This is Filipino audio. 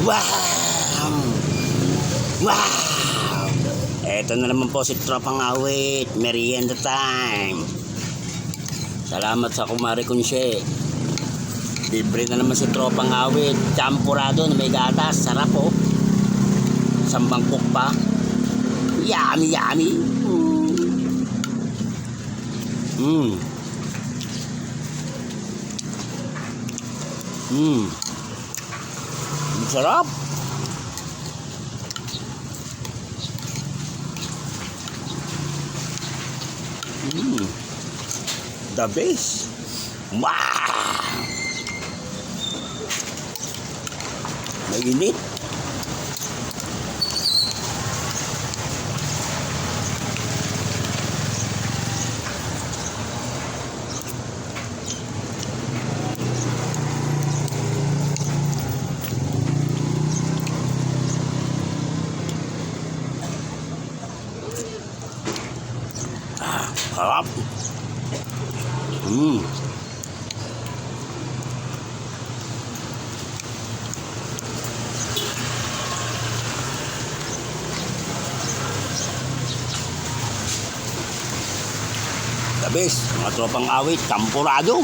Wow! Wow! Eto na naman po si Tropang Awit. Merienda time. Salamat sa kumari Kunsye. Libre na naman si Tropang Awit. Champurado na may gatas. Sarap po. Sambangkok pa. Yummy, yummy. Sarap. The best. Wow! Mainit. Sarap. The best, mga Tropang Awit, Champurado.